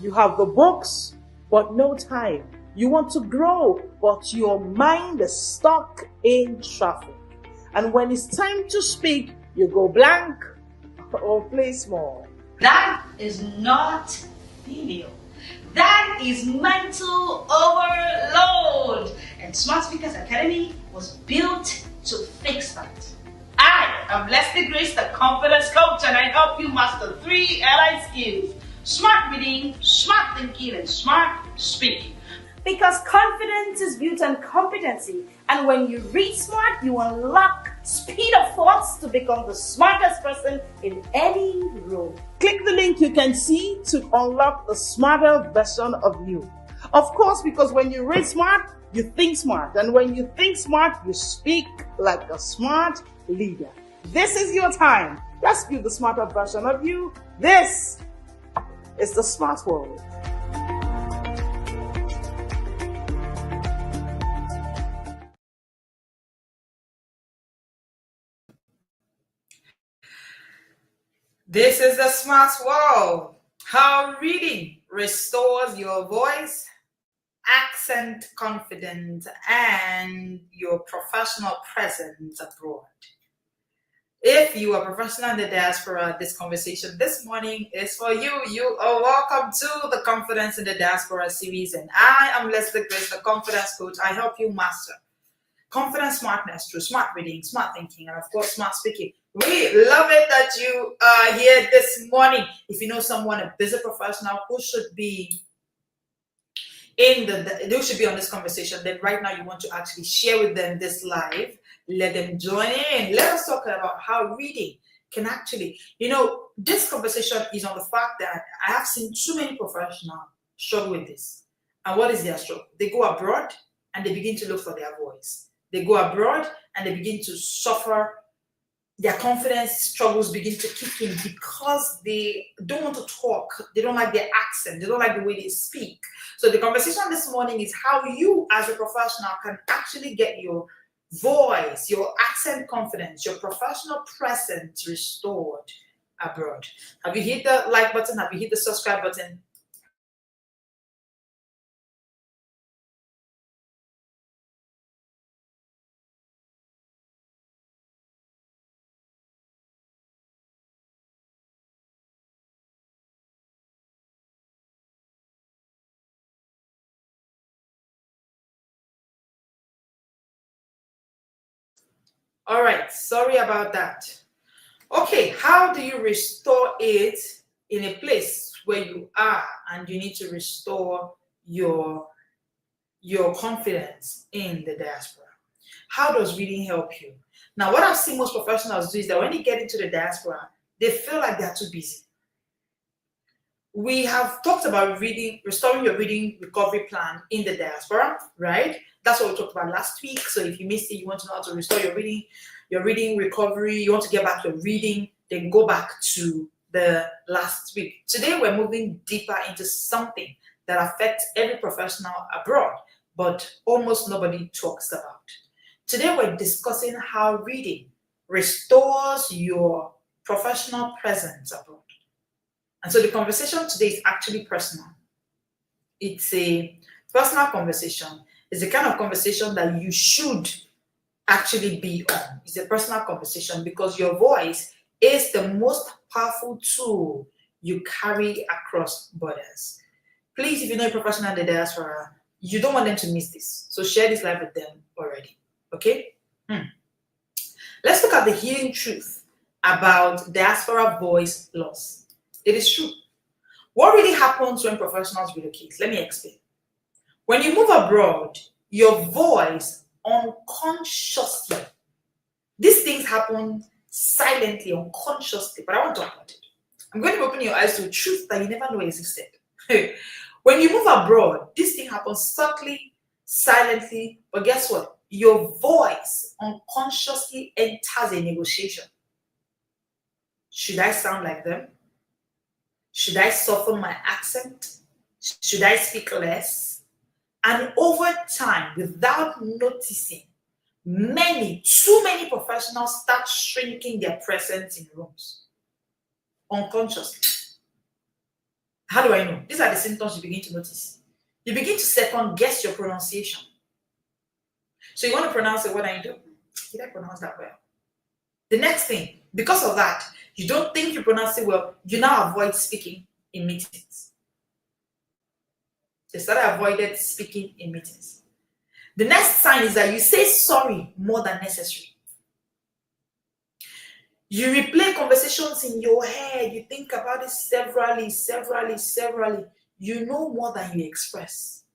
You have the books, but no time. You want to grow, but your mind is stuck in traffic. And when it's time to speak, you go blank or play small. That is not failure. That is mental overload. And Smart Speakers Academy was built to fix that. I am Leslie Grace, the confidence coach, and I help you master 3 allied skills: smart reading, smart thinking, and smart speaking. Because confidence is built on competency, and when you read smart, you unlock speed of thoughts to become the smartest person in any room. Click the link you can see to unlock the smarter version of you. Of course, because when you read smart, you think smart. And when you think smart, you speak like a smart leader. This is your time. Let's build the smarter version of you. This is the Smart World. This is the Smart World. How reading restores your voice, accent, confidence, and your professional presence abroad. If you are a professional in the diaspora, this conversation this morning is for you. You are welcome to the Confidence in the Diaspora series, and I am Leslie Grace, the confidence coach. I help you master confidence smartness through smart reading, smart thinking, and of course, smart speaking. We love it that you are here this morning. If you know someone, a busy professional who should be they should be on this conversation, then right now you want to actually share with them this live. Let them join in. Let us talk about how reading can actually, this conversation is on the fact that I have seen too many professionals struggle with this. And what is their struggle? They go abroad and they begin to look for their voice. They go abroad and they begin to suffer. Their confidence struggles begin to kick in because they don't want to talk. They don't like their accent. They don't like the way they speak. So the conversation this morning is how you as a professional can actually get your voice, your accent confidence, your professional presence restored abroad. Have you hit the like button? Have you hit the subscribe button? All right, sorry about that. Okay, how do you restore it in a place where you are and you need to restore your confidence in the diaspora? How does reading help you? Now, what I've seen most professionals do is that when they get into the diaspora, they feel like they're too busy. We have talked about restoring your reading recovery plan in the diaspora, right? That's what we talked about last week. So if you missed it, you want to know how to restore your reading recovery, you want to get back to reading, then go back to the last week. Today, we're moving deeper into something that affects every professional abroad, but almost nobody talks about. Today, we're discussing how reading restores your professional presence abroad. And so the conversation today is actually personal. It's a personal conversation. It's the kind of conversation that you should actually be on. It's a personal conversation because your voice is the most powerful tool you carry across borders. Please, if you know a professional in the diaspora, you don't want them to miss this. So share this live with them already. Okay? Let's look at the healing truth about diaspora voice loss. It is true. What really happens when professionals relocate? Let me explain. When you move abroad, your voice unconsciously, these things happen silently, unconsciously, but I want to talk about it. I'm going to open your eyes to a truth that you never know existed. When you move abroad, this thing happens subtly, silently, but guess what? Your voice unconsciously enters a negotiation. Should I sound like them? Should I soften my accent? Should I speak less? And over time, without noticing, too many professionals start shrinking their presence in rooms unconsciously. How do I know? These are the symptoms you begin to notice. You begin to second guess your pronunciation. So you want to pronounce a word and you do, did I pronounce that well? The next thing, because of that, you don't think you pronounce it well, you now avoid speaking in meetings. They started avoided speaking in meetings. The next sign is that you say sorry more than necessary. You replay conversations in your head. You think about it severally. You know more than you express.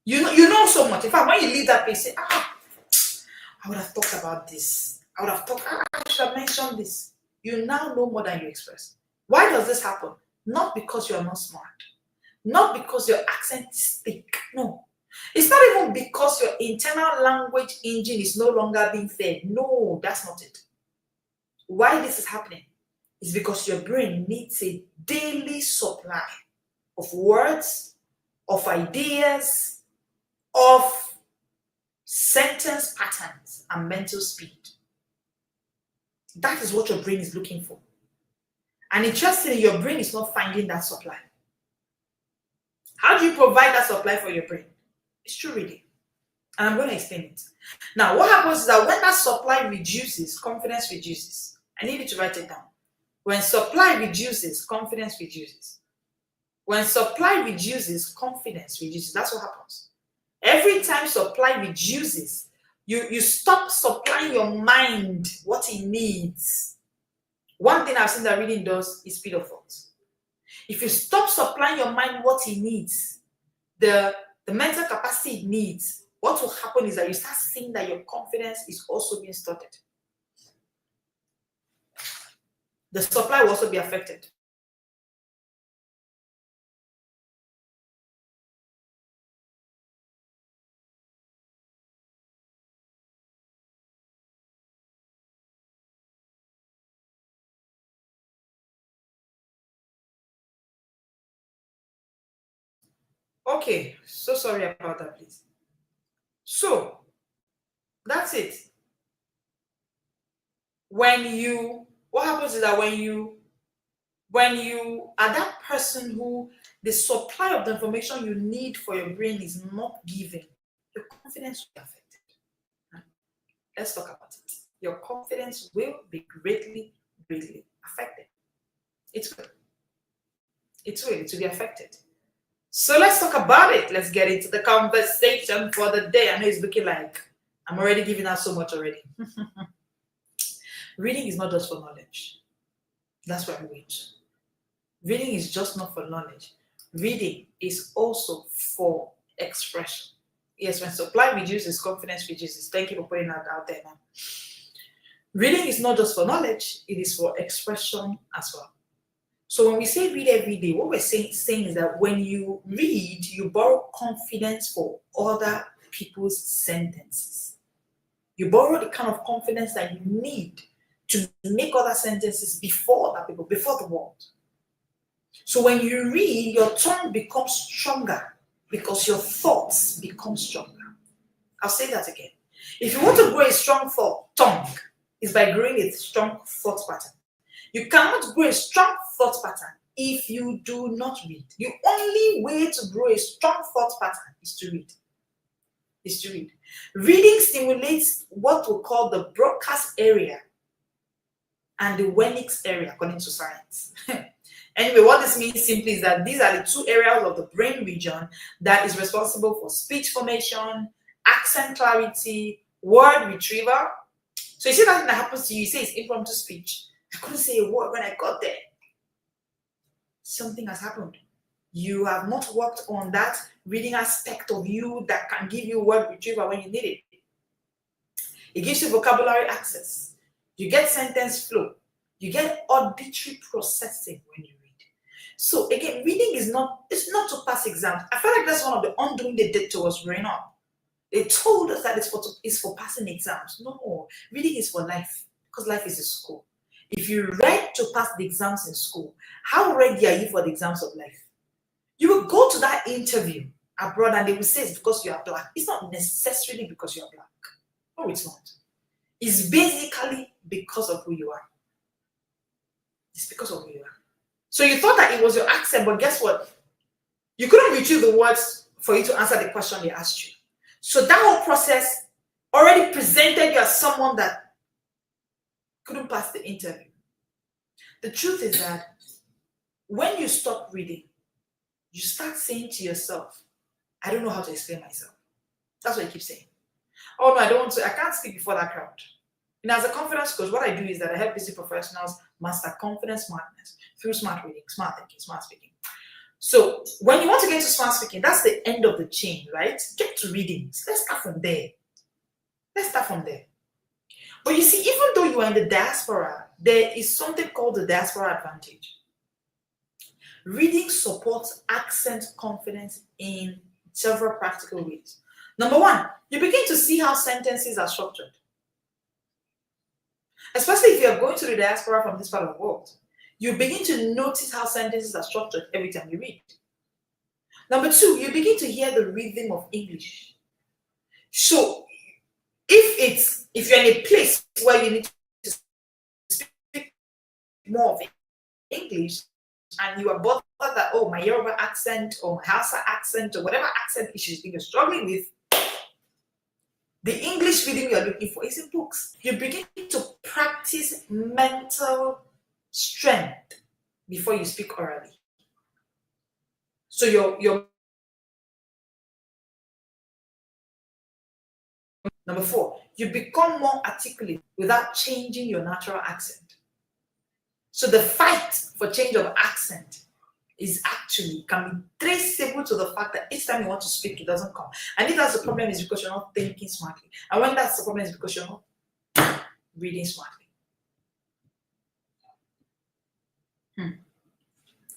You know so much. In fact, when you leave that place, say, I would have talked about this. I should have mentioned this. You now know more than you express. Why does this happen? Not because you are not smart. Not because your accent is thick. No. It's not even because your internal language engine is no longer being fed. No, that's not it. Why this is happening is because your brain needs a daily supply of words, of ideas, of sentence patterns and mental speed. That is what your brain is looking for. And interestingly, your brain is not finding that supply. How do you provide that supply for your brain? It's through reading. And I'm going to explain it. Now, what happens is that when that supply reduces, confidence reduces. I need you to write it down. When supply reduces, confidence reduces. When supply reduces, confidence reduces. That's what happens. Every time supply reduces, you stop supplying your mind what it needs. One thing I've seen that reading does is speed of thought. If you stop supplying your mind what it needs, the mental capacity it needs, what will happen is that you start seeing that your confidence is also being stunted. The supply will also be affected. Okay, so sorry about that, please. So, that's it. What happens is that when you are that person who the supply of the information you need for your brain is not given, your confidence will be affected. Let's talk about it. Your confidence will be greatly affected. It will be affected. So let's talk about it. Let's get into the conversation for the day. I know it's looking like I'm already giving out so much already. Reading is not just for knowledge. That's why we wait. Reading is just not for knowledge. Reading is also for expression. Yes, when supply reduces, confidence reduces. Thank you for putting that out there now. Reading is not just for knowledge, it is for expression as well. So when we say read every day, what we're saying is that when you read, you borrow confidence for other people's sentences. You borrow the kind of confidence that you need to make other sentences before other people, before the world. So when you read, your tongue becomes stronger because your thoughts become stronger. I'll say that again. If you want to grow a strong tongue, it's by growing a strong thought pattern. You cannot grow a strong thought pattern if you do not read. The only way to grow a strong thought pattern is to read. Reading stimulates what we call the broadcast area and the Wernicke's area, according to science. Anyway, what this means simply is that these are the two areas of the brain region that is responsible for speech formation, accent clarity, word retrieval. So you see that thing that happens to you, you say it's impromptu speech. I couldn't say a word when I got there. Something has happened. You have not worked on that reading aspect of you that can give you word retrieval when you need it. It gives you vocabulary access. You get sentence flow. You get auditory processing when you read. So again, reading it's not to pass exams. I feel like that's one of the undoing they did to us growing up. They told us that it's for passing exams. No, reading is for life because life is a school. If you read to pass the exams in school, how ready are you for the exams of life? You will go to that interview abroad and they will say it's because you are black. It's not necessarily because you are black. No, it's not. It's basically because of who you are. It's because of who you are. So you thought that it was your accent, but guess what? You couldn't retrieve the words for you to answer the question they asked you. So that whole process already presented you as someone that couldn't pass the interview. The truth is that when you stop reading, you start saying to yourself, I don't know how to explain myself. That's what you keep saying. Oh no, I can't speak before that crowd. And as a confidence coach, what I do is that I help busy professionals master confidence smartness through smart reading, smart thinking, smart speaking. So when you want to get to smart speaking, that's the end of the chain, right? Get to reading. Let's start from there. But you see, even though you are in the diaspora, there is something called the diaspora advantage. Reading supports accent confidence in several practical ways. Number one, you begin to see how sentences are structured. Especially if you're going to the diaspora from this part of the world, you begin to notice how sentences are structured every time you read. Number two, you begin to hear the rhythm of English. So if you're in a place where you need to speak more of English and you are bothered that, oh, my Yoruba accent or my Hausa accent or whatever accent issues you're struggling with, the English reading you're looking for is in books. You begin to practice mental strength before you speak orally. So your number four, you become more articulate without changing your natural accent. So the fight for change of accent is actually can be traceable to the fact that each time you want to speak, it doesn't come. And if that's the problem, is because you're not thinking smartly. And when that's the problem, is because you're not reading smartly.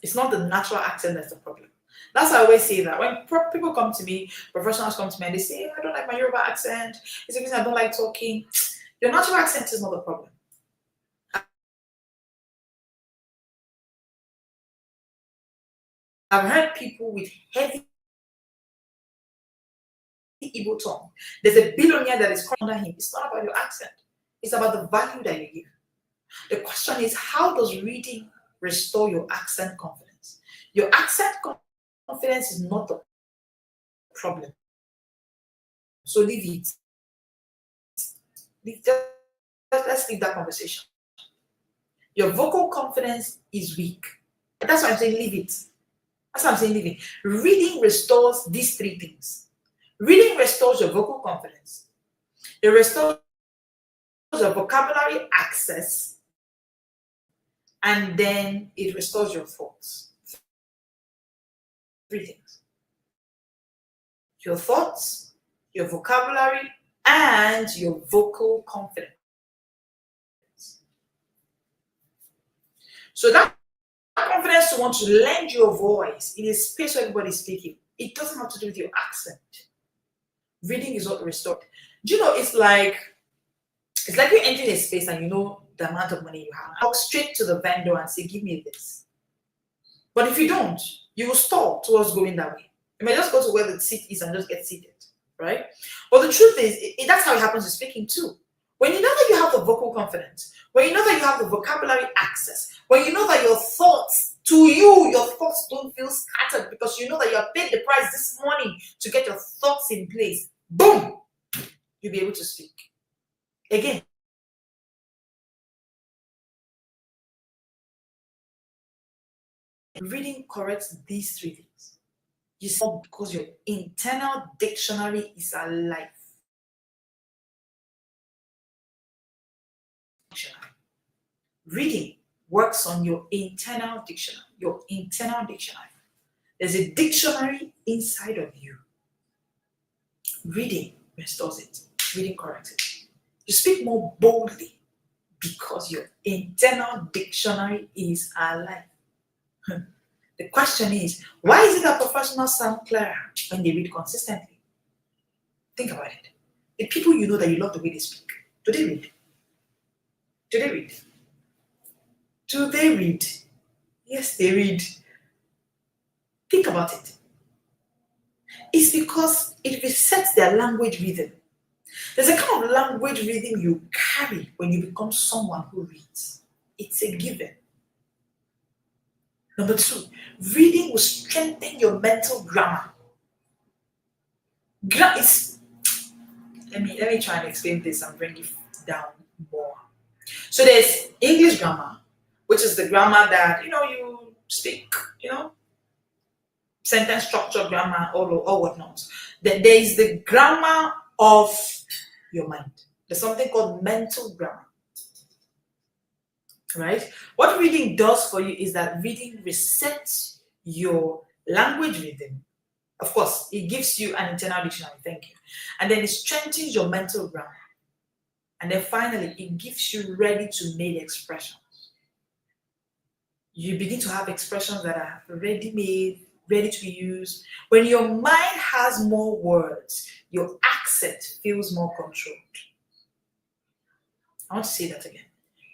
It's not the natural accent that's the problem. That's why I always say that when people come to me, professionals come to me and they say, I don't like my Yoruba accent. It's the reason I don't like talking. Your natural accent is not the problem. I've heard people with heavy Igbo tongue. There's a billionaire that is under him. It's not about your accent. It's about the value that you give. The question is, how does reading restore your accent confidence? Your accent confidence is not the problem. So leave it. Let's leave that conversation. Your vocal confidence is weak. That's why I'm saying leave it. That's what I'm saying, leave it. Reading restores these three things. Reading restores your vocal confidence. It restores your vocabulary access. And then it restores your thoughts. Three things. Your thoughts, your vocabulary, and your vocal confidence. So that confidence to want to lend your voice in a space where everybody's speaking, it doesn't have to do with your accent. Reading is what restored. Do you know, it's like you're entering a space and you know the amount of money you have. Walk straight to the vendor and say, give me this. But if you don't, you will stall towards going that way. You may just go to where the seat is and just get seated, right? But the truth is, that's how it happens with speaking too. When you know that you have the vocal confidence, when you know that you have the vocabulary access, when you know that your thoughts don't feel scattered because you know that you have paid the price this morning to get your thoughts in place, boom, you'll be able to speak. Again, reading corrects these three things. You see, because your internal dictionary is alive. Reading works on your internal dictionary. There's a dictionary inside of you. Reading restores it. Reading corrects it. You speak more boldly because your internal dictionary is alive. The question is, why is it that professionals sound clearer when they read consistently? Think about it. The people you know that you love the way they speak, do they read? Do they read? Do they read? Yes, they read. Think about it. It's because it resets their language rhythm. There's a kind of language rhythm you carry when you become someone who reads. It's a given. Number 2, reading will strengthen your mental grammar. Let me try and explain this and bring it down more. So there's English grammar, which is the grammar that you speak, sentence structure grammar or whatnot. Then there is the grammar of your mind. There's something called mental grammar. Right? What reading does for you is that reading resets your language rhythm. Of course, it gives you an internal dictionary, thank you. And then it strengthens your mental grammar. And then finally, it gives you ready-to-made expressions. You begin to have expressions that are ready-made, ready to be used. When your mind has more words, your accent feels more controlled. I want to say that again.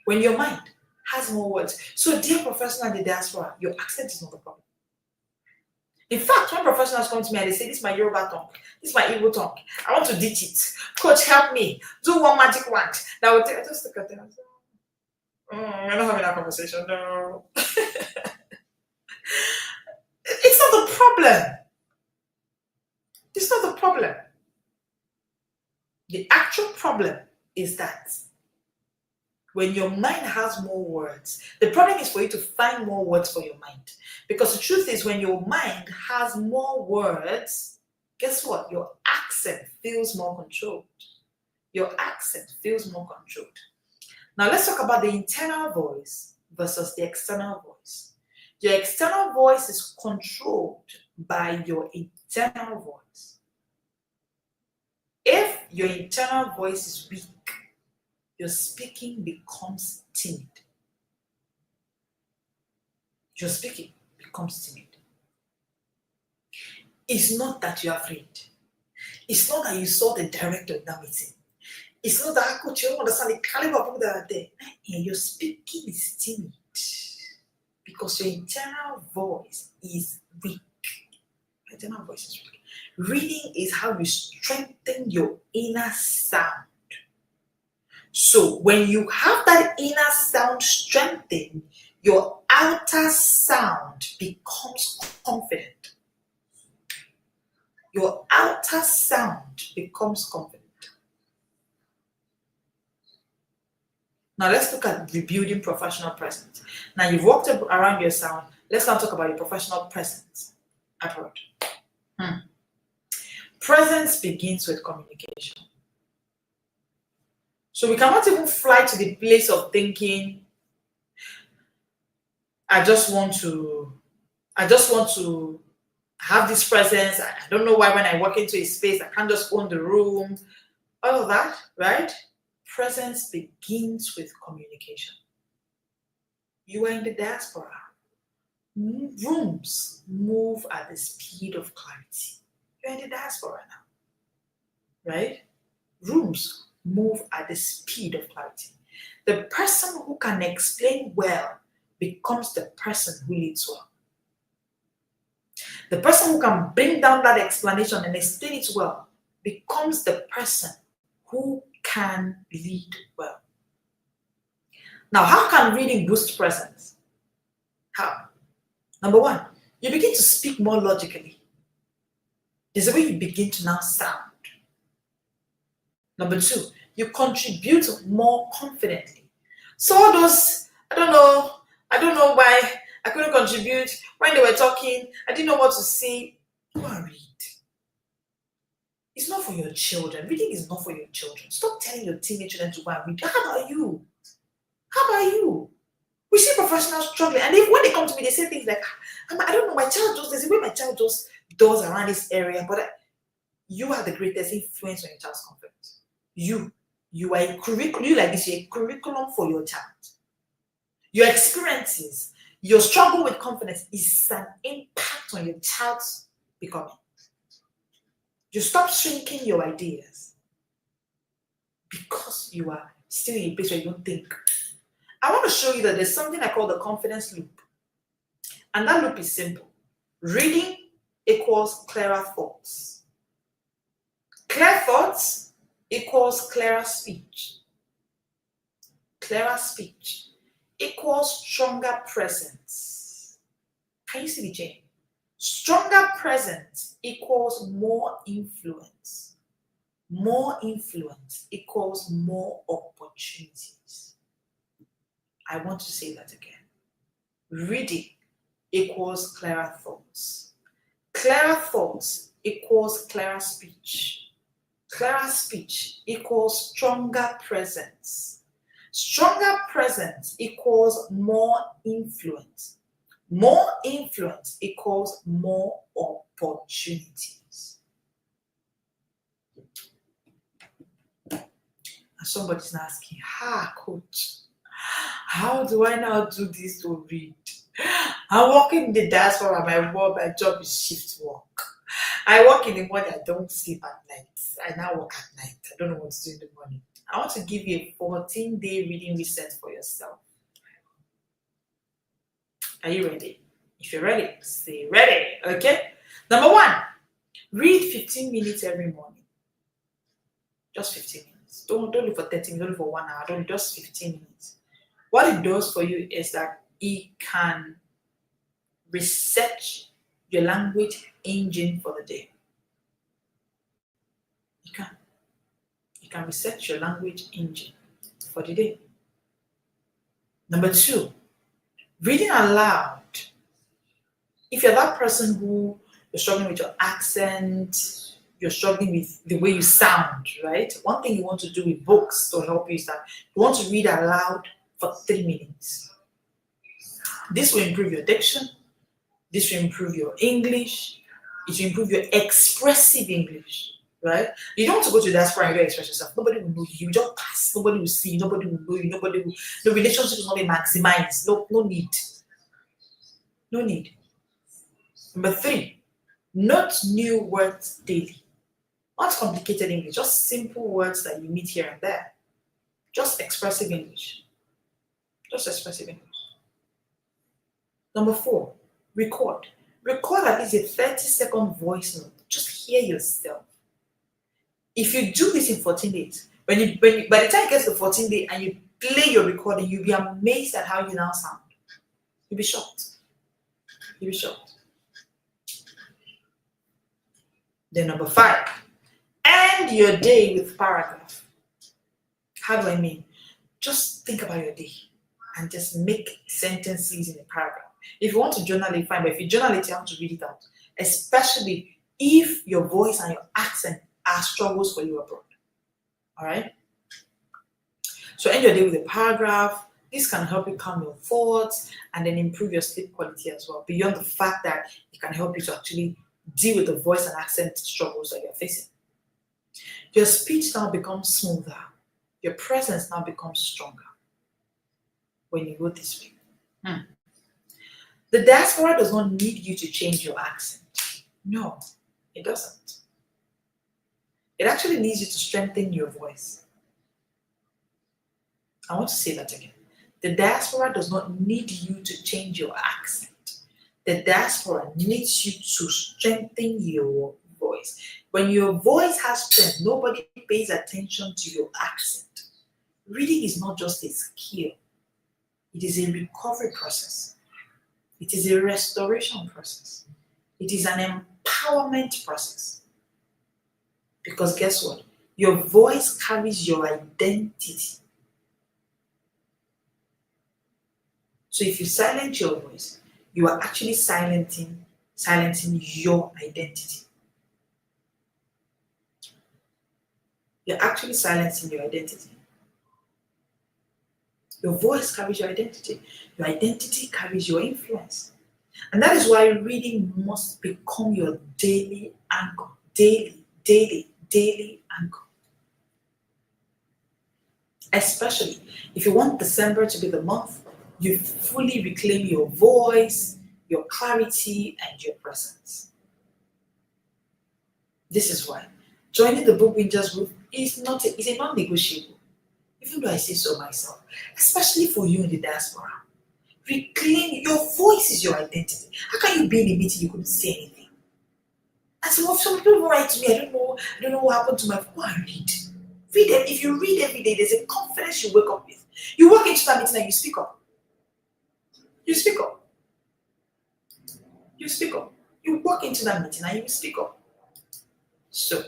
When your mind has more words. So, dear professional in the diaspora, your accent is not a problem. In fact, when professionals come to me and they say, this is my Yoruba tongue, this is my Igbo tongue, I want to ditch it. Coach, help me. Do one magic wand. That will take, I just look at them and say, we're not having that conversation, no. It's not the problem. It's not the problem. The actual problem is that when your mind has more words, the problem is for you to find more words for your mind. Because the truth is, when your mind has more words, guess what? Your accent feels more controlled. Your accent feels more controlled. Now let's talk about the internal voice versus the external voice. Your external voice is controlled by your internal voice. If your internal voice is weak, your speaking becomes timid. Your speaking becomes timid. It's not that you're afraid. It's not that you saw the director in that meeting. It's not that coach, you don't understand the caliber of people that are there. Your speaking is timid because your internal voice is weak. Your internal voice is weak. Reading is how you strengthen your inner sound. So when you have that inner sound strengthened, your outer sound becomes confident. Your outer sound becomes confident. Now let's look at rebuilding professional presence. Now you've walked around your sound. Let's now talk about your professional presence abroad. Presence begins with communication. So we cannot even fly to the place of thinking, I just want to have this presence. I don't know why when I walk into a space, I can't just own the room. All of that, right? Presence begins with communication. You are in the diaspora. Rooms move at the speed of clarity. You're in the diaspora now, right? Rooms move at the speed of clarity. The person who can explain well becomes the person who leads well. The person who can bring down that explanation and explain it well becomes the person who can lead well. Now, how can reading boost presence? How? Number one, you begin to speak more logically. There's a way you begin to now sound. Number two, you contribute more confidently. So all those, I don't know why I couldn't contribute when they were talking. I didn't know what to say. Go and read. It's not for your children. Reading is not for your children. Stop telling your teenage children to go and read. How about you? How about you? We see professionals struggling, and when they come to me, they say things like, I don't know, there's a way my child just does around this area, but you are the greatest influence on your child's confidence. You are a curriculum, you like this, you're a curriculum for your child. Your experiences, your struggle with confidence is an impact on your child's becoming. You stop shrinking your ideas because you are still in a place where you don't think. I want to show you that there's something I call the confidence loop. And that loop is simple. Reading equals clearer thoughts. Clear thoughts equals clearer speech. Clearer speech equals stronger presence. Can you see the change? Stronger presence equals more influence. More influence equals more opportunities. I want to say that again. Reading equals clearer thoughts. Clearer thoughts equals clearer speech. Clearer speech equals stronger presence. Stronger presence equals more influence. More influence equals more opportunities. And somebody's asking, coach, how do I now do this to read? I'm working in the diaspora, my job is shift work. I work in the morning, I don't sleep at night. I now work at night. I don't know what to do in the morning. I want to give you a 14-day reading reset for yourself. Are you ready? If you're ready, say ready, okay? Number 1, read 15 minutes every morning. Just 15 minutes. Don't look for 30 minutes, don't look for 1 hour, don't just 15 minutes. What it does for you is that it can reset your language engine for the day. It can reset your language engine for the day. Number 2, reading aloud. If you're that person who you're struggling with your accent, you're struggling with the way you sound, right? One thing you want to do with books to help you is that you want to read aloud for 3 minutes. This will improve your diction. This will improve your English. It will improve your expressive English, right? You don't want to go to the diaspora and you don't express yourself. Nobody will know you. You just pass. Nobody will see you. Nobody will know you. The relationship will not be maximized. No need. No need. Number 3, note new words daily. Not complicated English, just simple words that you meet here and there. Just expressive English. Just expressive English. Number 4, record. Record at least a 30-second voice note. Just hear yourself. If you do this in 14 days, by the time it gets to 14 days and you play your recording, you'll be amazed at how you now sound. You'll be shocked. You'll be shocked. Then number 5, end your day with paragraph. How do I mean? Just think about your day and just make sentences in a paragraph. If you want to journal it, fine, but if you journal it, you have to read it out. Especially if your voice and your accent are struggles for you abroad. All right? So end your day with a paragraph. This can help you calm your thoughts and then improve your sleep quality as well, beyond the fact that it can help you to actually deal with the voice and accent struggles that you're facing. Your speech now becomes smoother. Your presence now becomes stronger when you go this way. The diaspora does not need you to change your accent. No, it doesn't. It actually needs you to strengthen your voice. I want to say that again. The diaspora does not need you to change your accent. The diaspora needs you to strengthen your voice. When your voice has strength, nobody pays attention to your accent. Reading is not just a skill. It is a recovery process. It is a restoration process. It is an empowerment process. Because guess what? Your voice carries your identity. So if you silence your voice, you are actually silencing your identity. You're actually silencing your identity. Your voice carries your identity. Your identity carries your influence. And that is why reading must become your daily anchor. Daily anchor. Especially if you want December to be the month you fully reclaim your voice, your clarity, and your presence. This is why joining the Book Wingers group is a non-negotiable. Even though I say so myself, especially for you in the diaspora. Reclaim your voice is your identity. How can you be in a meeting you couldn't say anything? And some people write to me, I don't know what happened to my phone. Read. Read them. If you read every day, there's a confidence you wake up with. You walk into that meeting and you speak up. You speak up. you speak up. You walk into that meeting and you speak up. So,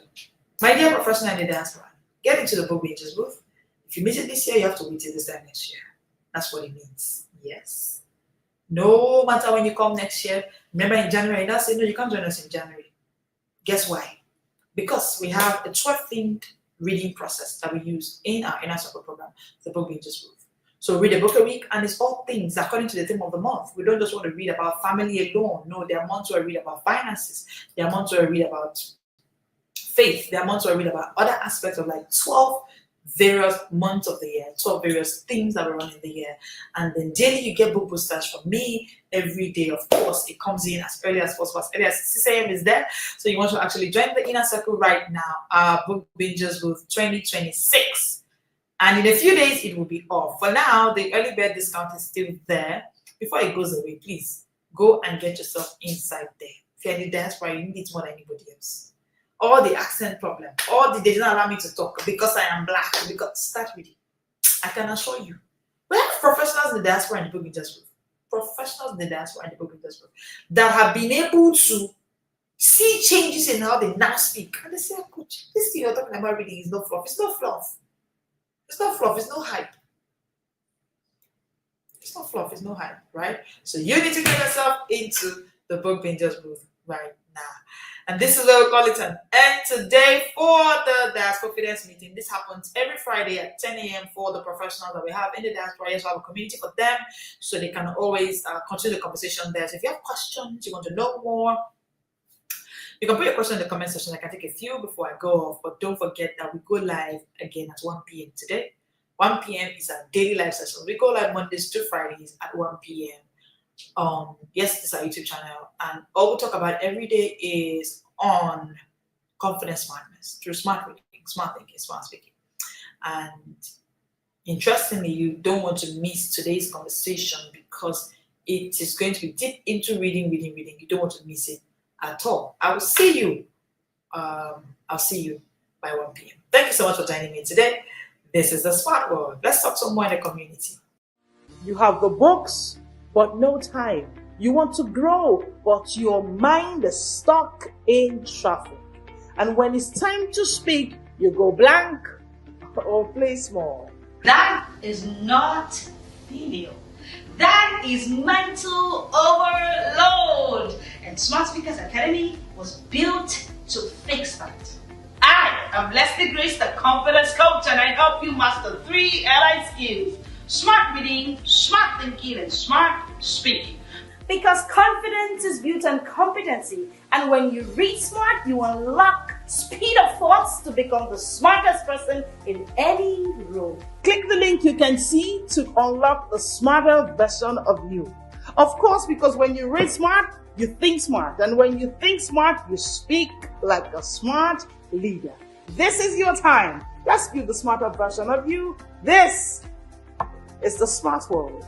my dear professional in the diaspora, get into the book pages booth. If you miss it this year, you have to wait till this time next year. That's what it means. Yes. No matter when you come next year, remember in January, that's it. No, you can't join us in January. Guess why? Because we have a 12-themed reading process that we use in our inner circle program, the book pages booth. So read a book a week, and it's all things according to the theme of the month. We don't just want to read about family alone. No, there are months where we read about finances. There are months where we read about faith. There are months where we read about other aspects of like 12 various months of the year, 12 various things that we run in the year. And then daily you get book boosters from me every day. Of course, it comes in as early as possible. As early as 6 a.m. is there. So you want to actually join the inner circle right now. Our book binges booth 2026. And in a few days, it will be off. For now, the early bird discount is still there. Before it goes away, please go and get yourself inside there. If you're in the diaspora, you need it more than anybody else. All the accent problem, they did not allow me to talk because I am black. Because start with it. I can assure you. We have professionals in the diaspora and the book binges booth. Professionals in the diaspora and the book binges booth that have been able to see changes in how they now speak. And they say, Coach, this thing you're talking about reading is no fluff. It's not fluff. It's not fluff, it's no hype. It's not fluff, it's no hype, right? So you need to get yourself into the book binges booth right now. And this is where we call it an end today for the Diaspora Confidence meeting. This happens every Friday at 10 a.m. for the professionals that we have in the diaspora. Yes, we have a community for them, so they can always continue the conversation there. So if you have questions, you want to know more, you can put your question in the comment section. I can take a few before I go off, but don't forget that we go live again at 1 p.m. today. 1 p.m. is our daily live session. We go live Mondays to Fridays at 1 p.m. Yes, this is our YouTube channel, and all we talk about every day is on confidence smartness through smart reading, smart thinking, smart speaking. And interestingly, you don't want to miss today's conversation because it is going to be deep into reading. You don't want to miss it at all. I will see you. I'll see you by 1 p.m. Thank you so much for joining me today. This is the Smart World. Let's talk some more in the community. You have the books, but no time. You want to grow, but your mind is stuck in traffic. And when it's time to speak, you go blank or play small. That is not failure. That is mental overload. And Smart Speakers Academy was built to fix that. I am Leslie Grace, the confidence coach, and I help you master 3 allied skills: smart reading, smart thinking, and smart speaking. Because confidence is built on competency, and when you read smart, you unlock speed of thoughts to become the smartest person in any room. Click the link you can see to unlock the smarter version of you. Of course, because when you read smart, you think smart. And when you think smart, you speak like a smart leader. This is your time. Let's build the smarter version of you. This is the Smart World.